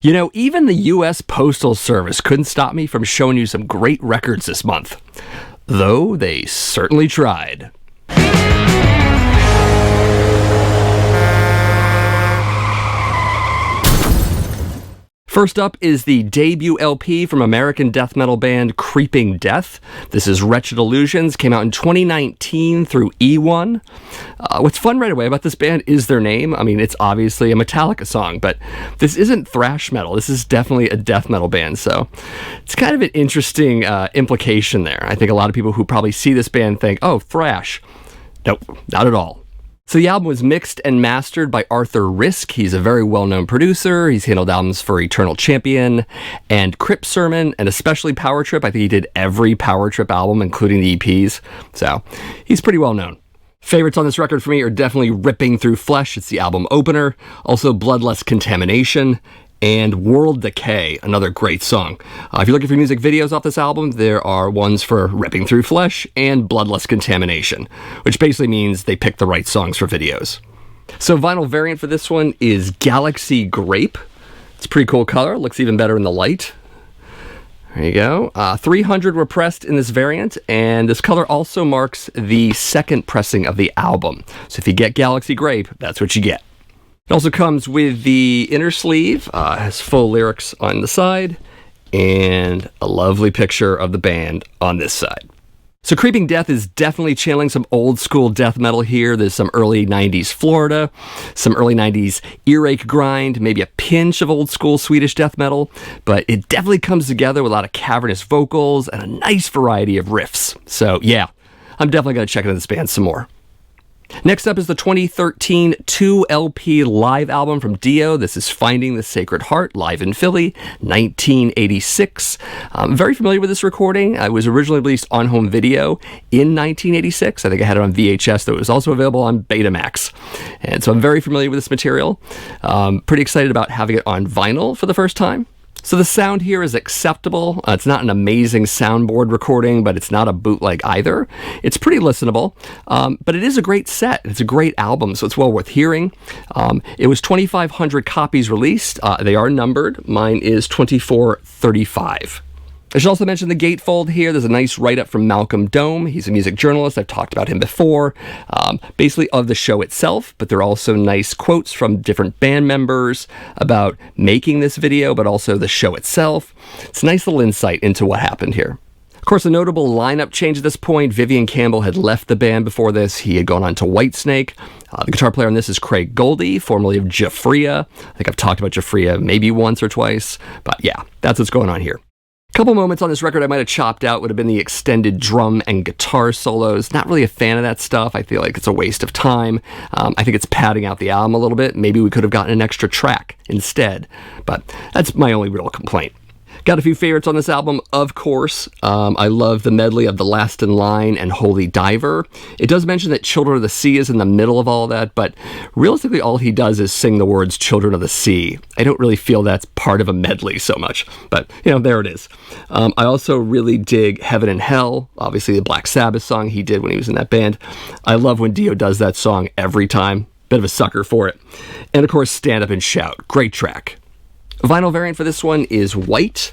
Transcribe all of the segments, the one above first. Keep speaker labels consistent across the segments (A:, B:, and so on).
A: You know, even the U.S. Postal Service couldn't stop me from showing you some great records this month. Though they certainly tried. First up is the debut LP from American death metal band Creeping Death. This is Wretched Illusions, came out in 2019 through E1. What's fun right away about this band is their name. I mean, it's obviously a Metallica song, but this isn't thrash metal. This is definitely a death metal band, so it's kind of an interesting implication there. I think a lot of people who probably see this band think, oh, thrash. Nope, not at all. So the album was mixed and mastered by Arthur Risk. He's a very well-known producer. He's handled albums for Eternal Champion and Crypt Sermon, and especially Power Trip. I think he did every Power Trip album, including the EPs. So he's pretty well-known. Favorites on this record for me are definitely Ripping Through Flesh. It's the album opener. Also Bloodless Contamination and World Decay, another great song. If you're looking for music videos off this album, there are ones for Ripping Through Flesh and Bloodless Contamination, which basically means they picked the right songs for videos. So vinyl variant for this one is Galaxy Grape. It's a pretty cool color, looks even better in the light. There you go. 300 were pressed in this variant, and this color also marks the second pressing of the album. So if you get Galaxy Grape, that's what you get. It also comes with the inner sleeve, has full lyrics on the side, and a lovely picture of the band on this side. So Creeping Death is definitely channeling some old school death metal here. There's some early 90s Florida, some early 90s earache grind, maybe a pinch of old school Swedish death metal, but it definitely comes together with a lot of cavernous vocals and a nice variety of riffs. So yeah, I'm definitely going to check into this band some more. Next up is the 2013 2LP live album from Dio. This is Finding the Sacred Heart, live in Philly, 1986. I'm very familiar with this recording. It was originally released on home video in 1986. I think I had it on VHS, though it was also available on Betamax. And so I'm very familiar with this material. Pretty excited about having it on vinyl for the first time. So the sound here is acceptable. It's not an amazing soundboard recording, but it's not a bootleg either. It's pretty listenable, but it is a great set. It's a great album, so it's well worth hearing. It was 2,500 copies released. They are numbered. Mine is 2435. I should also mention the gatefold here. There's a nice write-up from Malcolm Dome. He's a music journalist. I've talked about him before, basically of the show itself, but there are also nice quotes from different band members about making this video, but also the show itself. It's a nice little insight into what happened here. Of course, a notable lineup change at this point. Vivian Campbell had left the band before this. He had gone on to Whitesnake. The guitar player on this is Craig Goldie, formerly of Jafria. I think I've talked about Jafria maybe once or twice, but yeah, that's what's going on here. A couple moments on this record I might have chopped out would have been the extended drum and guitar solos. Not really a fan of that stuff. I feel like it's a waste of time. I think it's padding out the album a little bit. Maybe we could have gotten an extra track instead, but that's my only real complaint. Got a few favorites on this album, of course. I love the medley of The Last in Line and Holy Diver. It does mention that Children of the Sea is in the middle of all that, but realistically all he does is sing the words Children of the Sea. I don't really feel that's part of a medley so much, but you know, there it is. I also really dig Heaven and Hell, obviously the Black Sabbath song he did when he was in that band. I love when Dio does that song every time. Bit of a sucker for it. And of course, Stand Up and Shout. Great track. Vinyl variant for this one is white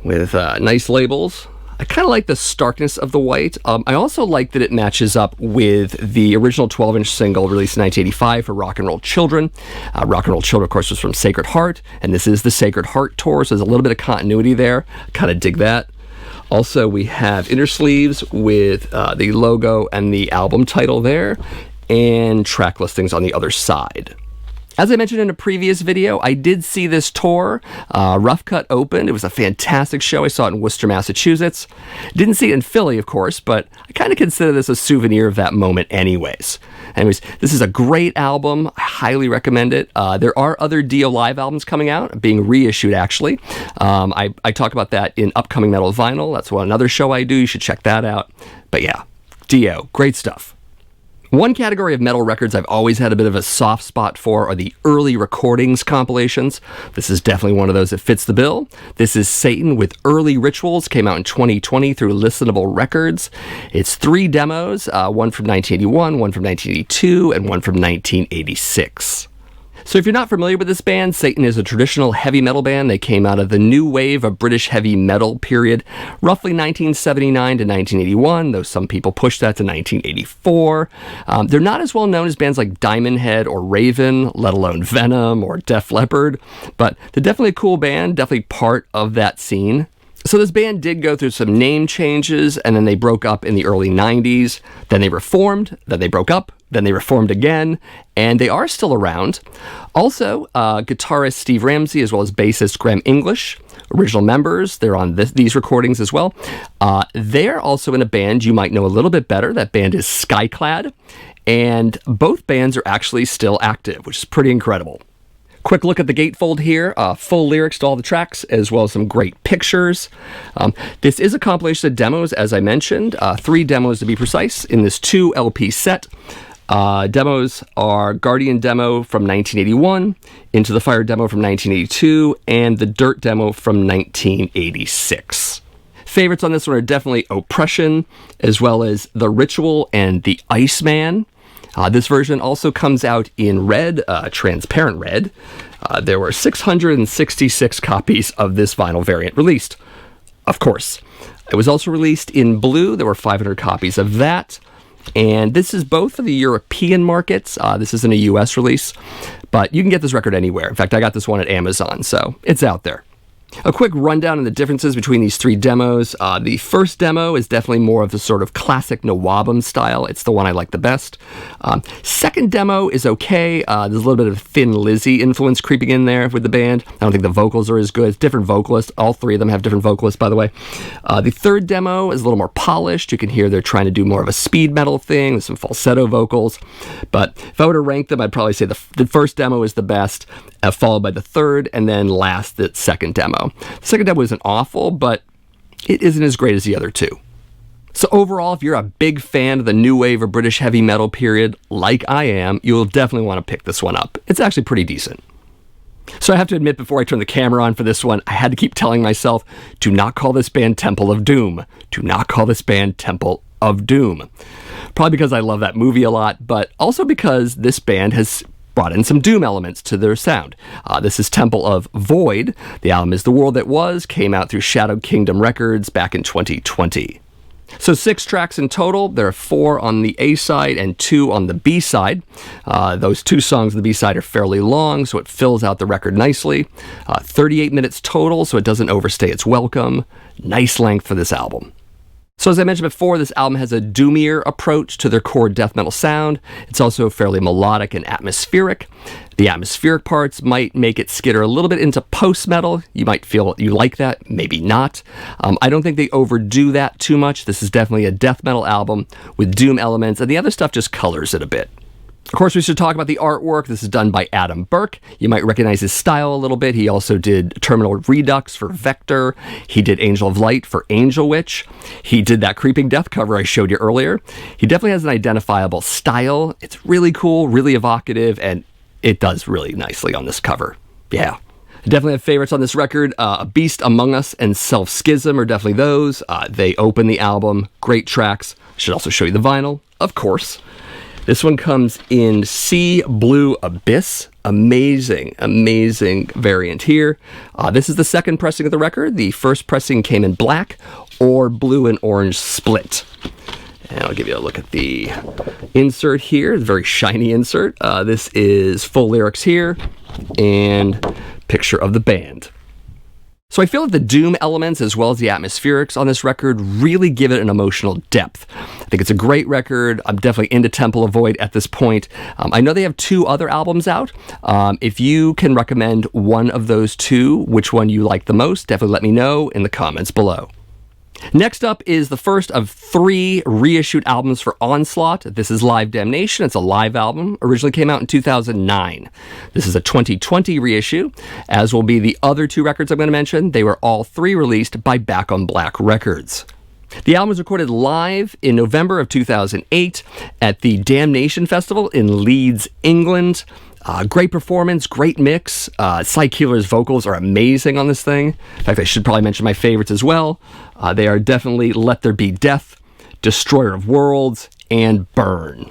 A: with nice labels. I kind of like the starkness of the white. I also like that it matches up with the original 12-inch single released in 1985 for Rock and Roll Children. Rock and Roll Children, of course, was from Sacred Heart, and this is the Sacred Heart tour, so there's a little bit of continuity there. I kind of dig that. Also, we have inner sleeves with the logo and the album title there, and track listings on the other side. As I mentioned in a previous video, I did see this tour. Rough Cut opened. It was a fantastic show. I saw it in Worcester, Massachusetts. Didn't see it in Philly, of course, but I kind of consider this a souvenir of that moment anyways. Anyways, this is a great album. I highly recommend it. There are other Dio live albums coming out, being reissued actually. I talk about that in Upcoming Metal Vinyl. That's another show I do. You should check that out. But yeah, Dio, great stuff. One category of metal records I've always had a bit of a soft spot for are the early recordings compilations. This is definitely one of those that fits the bill. This is Satan with Early Rituals, came out in 2020 through Listenable Records. It's 3 demos, one from 1981, one from 1982, and one from 1986. So if you're not familiar with this band, Satan is a traditional heavy metal band. They came out of the new wave of British heavy metal period, roughly 1979 to 1981, though some people push that to 1984. They're not as well known as bands like Diamond Head or Raven, let alone Venom or Def Leppard, but they're definitely a cool band, definitely part of that scene. So this band did go through some name changes, and then they broke up in the early 90s. Then they reformed, then they broke up, then they reformed again, and they are still around. Also, guitarist Steve Ramsey, as well as bassist Graham English, original members, they're on these recordings as well. They're also in a band you might know a little bit better. That band is Skyclad, and both bands are actually still active, which is pretty incredible. Quick look at the gatefold here, full lyrics to all the tracks, as well as some great pictures. This is a compilation of demos, as I mentioned, 3 demos to be precise, in this 2 LP set. Demos are Guardian demo from 1981, Into the Fire demo from 1982, and the Dirt demo from 1986. Favorites on this one are definitely Oppression, as well as The Ritual and The Iceman. This version also comes out in red, transparent red. There were 666 copies of this vinyl variant released. Of course. It was also released in blue. There were 500 copies of that. And this is both for the European markets. This isn't a US release, but you can get this record anywhere. In fact, I got this one at Amazon, so it's out there. A quick rundown of the differences between these 3 demos. The first demo is definitely more of the sort of classic Nawabum style. It's the one I like the best. Second demo is okay. There's a little bit of Thin Lizzy influence creeping in there with the band. I don't think the vocals are as good. It's different vocalists. All 3 of them have different vocalists, by the way. The third demo is a little more polished. You can hear they're trying to do more of a speed metal thing with some falsetto vocals. But if I were to rank them, I'd probably say the first demo is the best, followed by the third, and then last, the second demo. The second demo isn't awful, but it isn't as great as the other 2. So overall, if you're a big fan of the new wave of British heavy metal period, like I am, you'll definitely want to pick this one up. It's actually pretty decent. So I have to admit, before I turn the camera on for this one, I had to keep telling myself, do not call this band Temple of Doom. Do not call this band Temple of Doom. Probably because I love that movie a lot, but also because this band has brought in some Doom elements to their sound. This is Temple of Void. The album is The World That Was, came out through Shadow Kingdom Records back in 2020. So 6 tracks in total. There are 4 on the A side and 2 on the B side. Those 2 songs on the B side are fairly long, so it fills out the record nicely. 38 minutes total, so it doesn't overstay its welcome. Nice length for this album. So as I mentioned before, this album has a doomier approach to their core death metal sound. It's also fairly melodic and atmospheric. The atmospheric parts might make it skitter a little bit into post-metal. You might feel you like that, maybe not. I don't think they overdo that too much. This is definitely a death metal album with doom elements, and the other stuff just colors it a bit. Of course, we should talk about the artwork. This is done by Adam Burke. You might recognize his style a little bit. He also did Terminal Redux for Vector. He did Angel of Light for Angel Witch. He did that Creeping Death cover I showed you earlier. He definitely has an identifiable style. It's really cool, really evocative, and it does really nicely on this cover. Yeah. I definitely have favorites on this record. A Beast Among Us and Self Schism are definitely those. They open the album. Great tracks. Should also show you the vinyl, of course. This one comes in Sea Blue Abyss. Amazing, amazing variant here. This is the second pressing of the record. The first pressing came in black or blue and orange split. And I'll give you a look at the insert here. Very shiny insert. This is full lyrics here and picture of the band. So I feel that the doom elements as well as the atmospherics on this record really give it an emotional depth. I think it's a great record. I'm definitely into Temple of Void at this point. I know they have 2 other albums out. If you can recommend one of those 2, which one you like the most, definitely let me know in the comments below. Next up is the first of 3 reissued albums for Onslaught. This is Live Damnation. It's a live album. Originally came out in 2009. This is a 2020 reissue, as will be the other 2 records I'm going to mention. They were all 3 released by Back on Black Records. The album was recorded live in November of 2008 at the Damnation Festival in Leeds, England. Great performance, great mix. Cy Keeler's vocals are amazing on this thing. In fact, I should probably mention my favorites as well. They are definitely Let There Be Death, Destroyer of Worlds, and Burn.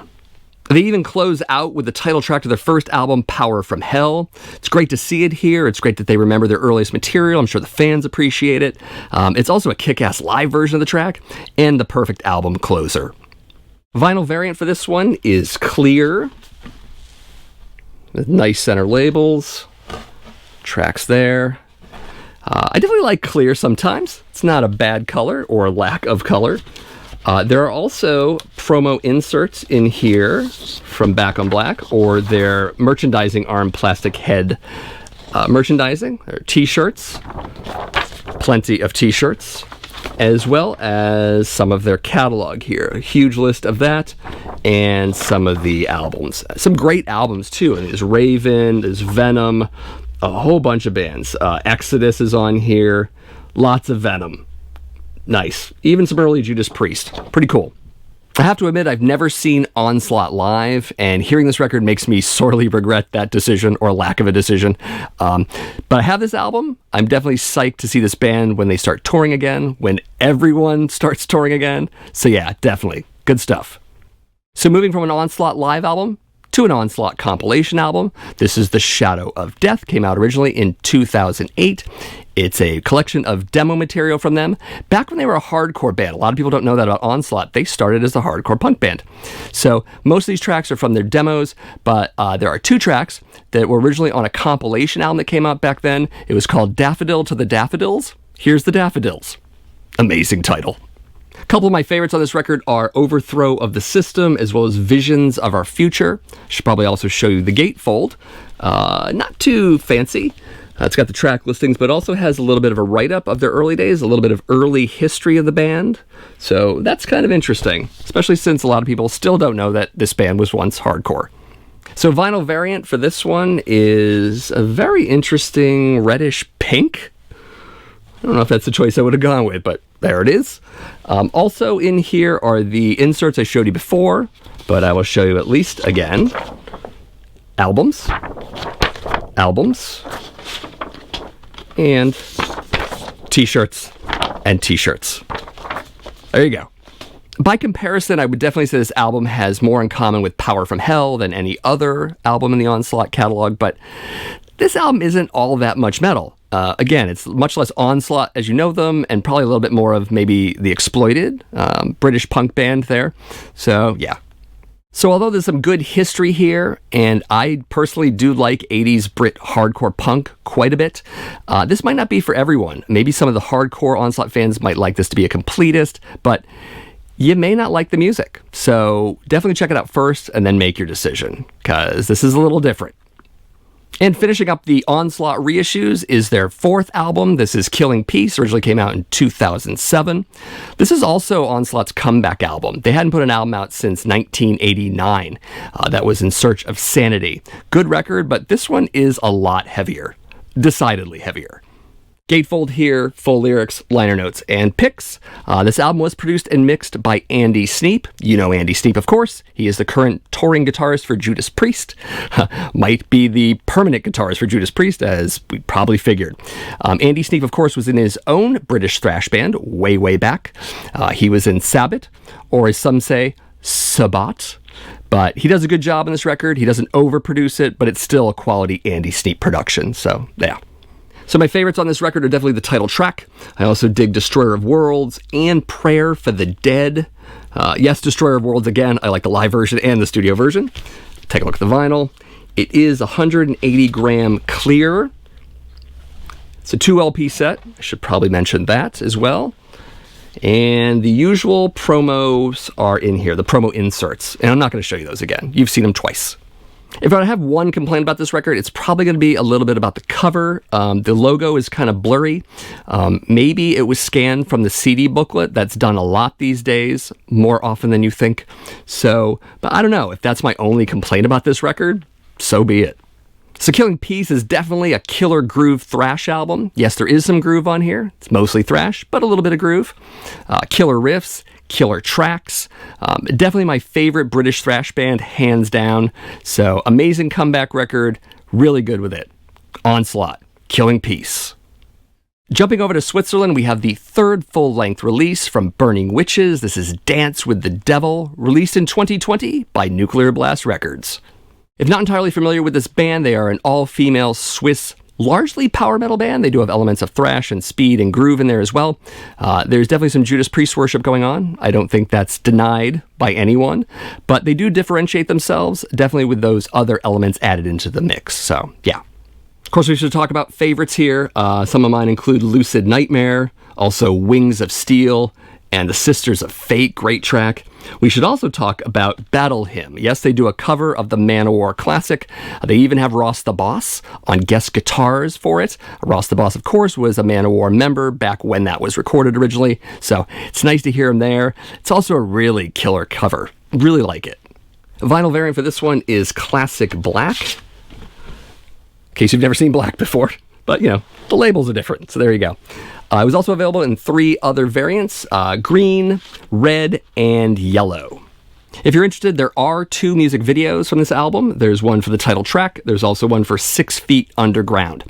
A: They even close out with the title track to their first album, Power from Hell. It's great to see it here. It's great that they remember their earliest material. I'm sure the fans appreciate it. It's also a kick-ass live version of the track and the perfect album closer. Vinyl variant for this one is clear, with nice center labels, tracks there. I definitely like clear sometimes. It's not a bad color or lack of color. There are also promo inserts in here from Back on Black, or their merchandising arm plastic head merchandising, or t-shirts, plenty of t-shirts, as well as some of their catalog here. A huge list of that, and some of the albums. Some great albums too. And there's Raven, there's Venom, a whole bunch of bands. Exodus is on here, lots of Venom. Nice. Even some early Judas Priest. Pretty cool. I have to admit, I've never seen Onslaught live, and hearing this record makes me sorely regret that decision, or lack of a decision. But I have this album. I'm definitely psyched to see this band when they start touring again, when everyone starts touring again. So yeah, definitely. Good stuff. So moving from an Onslaught live album to an Onslaught compilation album. This is The Shadow of Death, came out originally in 2008. It's a collection of demo material from them back when they were a hardcore band. A lot of people don't know that about Onslaught. They started as a hardcore punk band. So most of these tracks are from their demos, but there are 2 tracks that were originally on a compilation album that came out back then. It was called Daffodil to the Daffodils. Here's the Daffodils. Amazing title. A couple of my favorites on this record are Overthrow of the System, as well as Visions of Our Future. Should probably also show you the gatefold. Not too fancy. It's got the track listings, but also has a little bit of a write-up of their early days, a little bit of early history of the band. So that's kind of interesting, especially since a lot of people still don't know that this band was once hardcore. So vinyl variant for this one is a very interesting reddish pink. I don't know if that's the choice I would have gone with, but there it is. Also in here are the inserts I showed you before, but I will show you at least again. Albums, and t-shirts and t-shirts. There you go. By comparison, I would definitely say this album has more in common with Power from Hell than any other album in the Onslaught catalog, but this album isn't all that much metal. Again, it's much less Onslaught as you know them, and probably a little bit more of maybe the Exploited, British punk band there. So, yeah. So although there's some good history here, and I personally do like 80s Brit hardcore punk quite a bit, this might not be for everyone. Maybe some of the hardcore Onslaught fans might like this to be a completist, but you may not like the music. So definitely check it out first and then make your decision, because this is a little different. And finishing up the Onslaught reissues is their 4th album. This is Killing Peace, originally came out in 2007. This is also Onslaught's comeback album. They hadn't put an album out since 1989. That was In Search of Sanity. Good record, but this one is a lot heavier. Decidedly heavier. Gatefold here, full lyrics, liner notes, and picks. This album was produced and mixed by Andy Sneap. You know Andy Sneap, of course. He is the current touring guitarist for Judas Priest. Might be the permanent guitarist for Judas Priest, as we probably figured. Andy Sneap, of course, was in his own British thrash band way, way back. He was in Sabbath, or as some say, Sabbat. But he does a good job on this record. He doesn't overproduce it, but it's still a quality Andy Sneap production. So, yeah. So my favorites on this record are definitely the title track. I also dig Destroyer of Worlds and Prayer for the Dead. Yes, Destroyer of Worlds again. I like the live version and the studio version. Take a look at the vinyl. It is 180 gram clear. It's a 2 LP set. I should probably mention that as well. And the usual promos are in here, the promo inserts. And I'm not going to show you those again. You've seen them twice. If I have one complaint about this record, it's probably going to be a little bit about the cover. The logo is kind of blurry. Maybe it was scanned from the CD booklet. That's done a lot these days, more often than you think. So, but I don't know. If that's my only complaint about this record, so be it. So Killing Peace is definitely a killer groove thrash album. Yes, there is some groove on here. It's mostly thrash, but a little bit of groove. Killer riffs. Killer tracks. Definitely my favorite British thrash band, hands down. So, amazing comeback record. Really good with it. Onslaught. Killing Peace. Jumping over to Switzerland, we have the third full-length release from Burning Witches. This is Dance with the Devil, released in 2020 by Nuclear Blast Records. If not entirely familiar with this band, they are an all-female Swiss, largely power metal band. They do have elements of thrash and speed and groove in there as well. There's definitely some Judas Priest worship going on. I don't think that's denied by anyone, but they do differentiate themselves, definitely with those other elements added into the mix. So, yeah. Of course, we should talk about favorites here. Some of mine include Lucid Nightmare, also Wings of Steel, and The Sisters of Fate, great track. We should also talk about Battle Hymn. Yes, they do a cover of the Manowar classic. They even have Ross the Boss on guest guitars for it. Ross the Boss, of course, was a Manowar member back when that was recorded originally, so it's nice to hear him there. It's also a really killer cover. Really like it. Vinyl variant for this one is Classic Black. In case you've never seen black before, but, the labels are different, so there you go. It was also available in 3 other variants, green, red, and yellow. If you're interested, there are 2 music videos from this album. There's one for the title track. There's also one for 6 Feet Underground.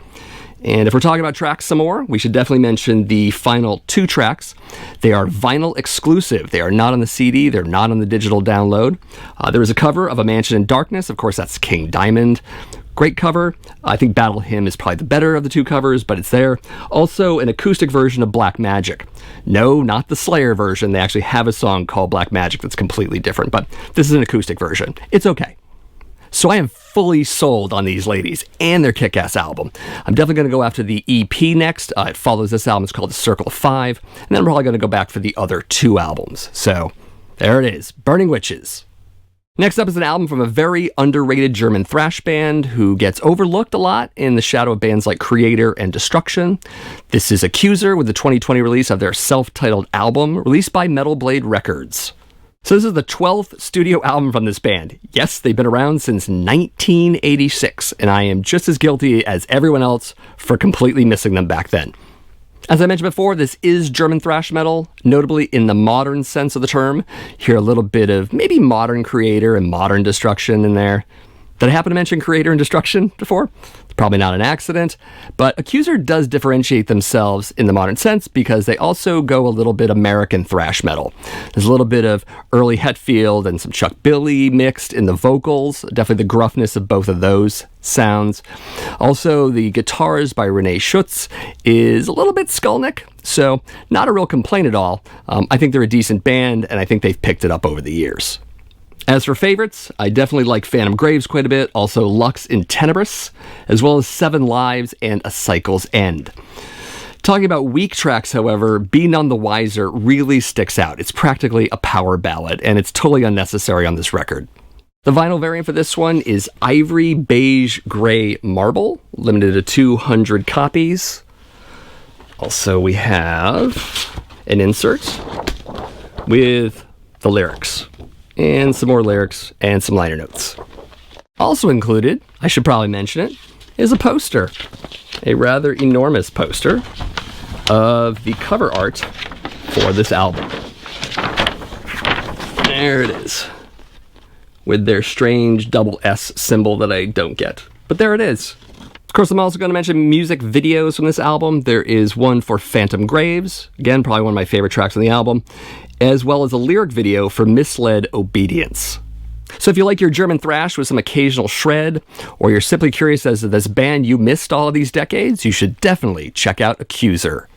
A: And if we're talking about tracks some more, we should definitely mention the final 2 tracks. They are vinyl exclusive. They are not on the CD. They're not on the digital download. There is a cover of A Mansion in Darkness. Of course, that's King Diamond. Great cover. I think Battle Hymn is probably the better of the 2 covers, but it's there. Also, an acoustic version of Black Magic. No, not the Slayer version. They actually have a song called Black Magic that's completely different, but this is an acoustic version. It's okay. So I am fully sold on these ladies and their kick-ass album. I'm definitely going to go after the EP next. It follows this album. It's called The Circle of Five. And then I'm probably going to go back for the other 2 albums. So there it is. Burning Witches. Next up is an album from a very underrated German thrash band who gets overlooked a lot in the shadow of bands like Creator and Destruction. This is Accuser with the 2020 release of their self-titled album, released by Metal Blade Records. So this is the 12th studio album from this band. Yes, they've been around since 1986, and I am just as guilty as everyone else for completely missing them back then. As I mentioned before, this is German thrash metal, notably in the modern sense of the term. Hear a little bit of maybe modern Creator and modern Destruction in there. Did I happen to mention Creator and Destruction before? Probably not an accident, but Accuser does differentiate themselves in the modern sense because they also go a little bit American thrash metal. There's a little bit of early Hetfield and some Chuck Billy mixed in the vocals, definitely the gruffness of both of those sounds. Also, the guitars by Renee Schutz is a little bit Skulnick, so not a real complaint at all. I think they're a decent band, and I think they've picked it up over the years. As for favorites, I definitely like Phantom Graves quite a bit, also Lux in Tenebris, as well as 7 Lives and A Cycle's End. Talking about weak tracks, however, Be None the Wiser really sticks out. It's practically a power ballad, and it's totally unnecessary on this record. The vinyl variant for this one is Ivory Beige Gray Marble, limited to 200 copies. Also, we have an insert with the lyrics. And some more lyrics, and some liner notes. Also included, I should probably mention it, is a poster. A rather enormous poster of the cover art for this album. There it is. With their strange double S symbol that I don't get. But there it is. Of course, I'm also going to mention music videos from this album. There is one for Phantom Graves. Again, probably one of my favorite tracks on the album. As well as a lyric video for Misled Obedience. So if you like your German thrash with some occasional shred, or you're simply curious as to this band you missed all of these decades, you should definitely check out Accuser.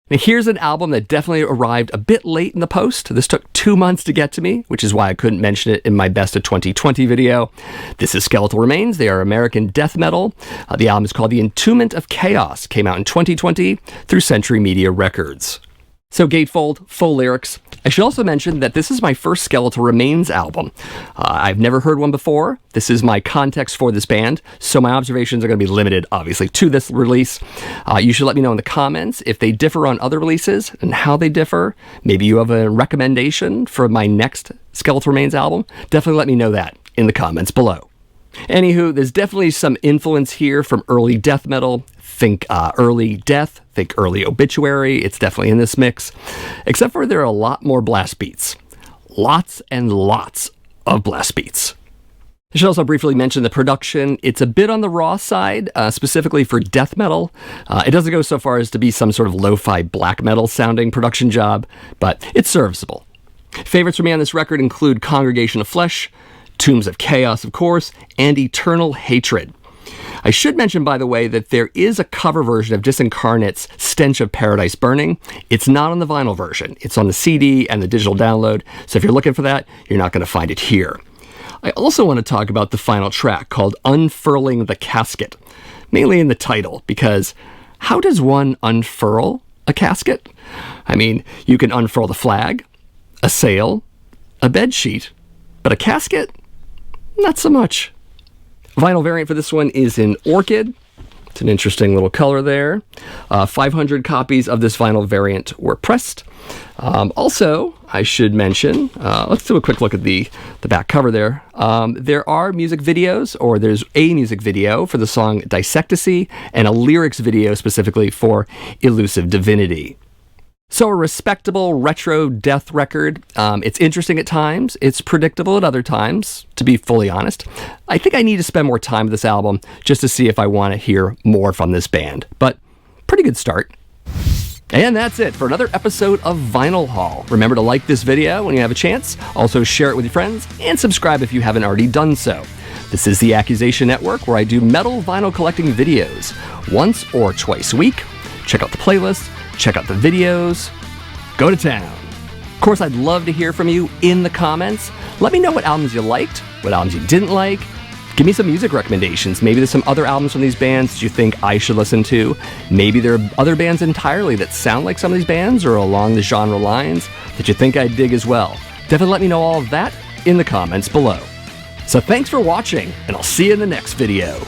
A: Now here's an album that definitely arrived a bit late in the post. This took 2 months to get to me, which is why I couldn't mention it in my Best of 2020 video. This is Skeletal Remains. They are American death metal. The album is called The Entombment of Chaos. Came out in 2020 through Century Media Records. So gatefold, full lyrics. I should also mention that this is my first Skeletal Remains album. I've never heard one before. This is my context for this band, so my observations are going to be limited, obviously, to this release. You should let me know in the comments if they differ on other releases and how they differ. Maybe you have a recommendation for my next Skeletal Remains album. Definitely let me know that in the comments below. Anywho, there's definitely some influence here from early death metal. Think early Death, think early Obituary. It's definitely in this mix. Except for there are a lot more blast beats. Lots and lots of blast beats. I should also briefly mention the production. It's a bit on the raw side, specifically for death metal. It doesn't go so far as to be some sort of lo-fi black metal sounding production job, but it's serviceable. Favorites for me on this record include Congregation of Flesh, Tombs of Chaos, of course, and Eternal Hatred. I should mention, by the way, that there is a cover version of Disincarnate's Stench of Paradise Burning. It's not on the vinyl version. It's on the CD and the digital download, so if you're looking for that, you're not going to find it here. I also want to talk about the final track called Unfurling the Casket, mainly in the title, because how does one unfurl a casket? I mean, you can unfurl the flag, a sail, a bed sheet, but a casket? Not so much. Vinyl variant for this one is in Orchid. It's an interesting little color there. 500 copies of this vinyl variant were pressed. Also, I should mention, let's do a quick look at the back cover there. There are music videos, or there's a music video for the song Dissectacy, and a lyrics video specifically for Elusive Divinity. So a respectable retro death record. It's interesting at times. It's predictable at other times, to be fully honest. I think I need to spend more time with this album just to see if I want to hear more from this band. But pretty good start. And that's it for another episode of Vinyl Haul. Remember to like this video when you have a chance. Also share it with your friends and subscribe if you haven't already done so. This is the Accusation Network, where I do metal vinyl collecting videos once or twice a week. Check out the playlist. Check out the videos. Go to town. Of course, I'd love to hear from you in the comments. Let me know what albums you liked, what albums you didn't like. Give me some music recommendations. Maybe there's some other albums from these bands that you think I should listen to. Maybe there are other bands entirely that sound like some of these bands or along the genre lines that you think I'd dig as well. Definitely let me know all of that in the comments below. So thanks for watching, and I'll see you in the next video.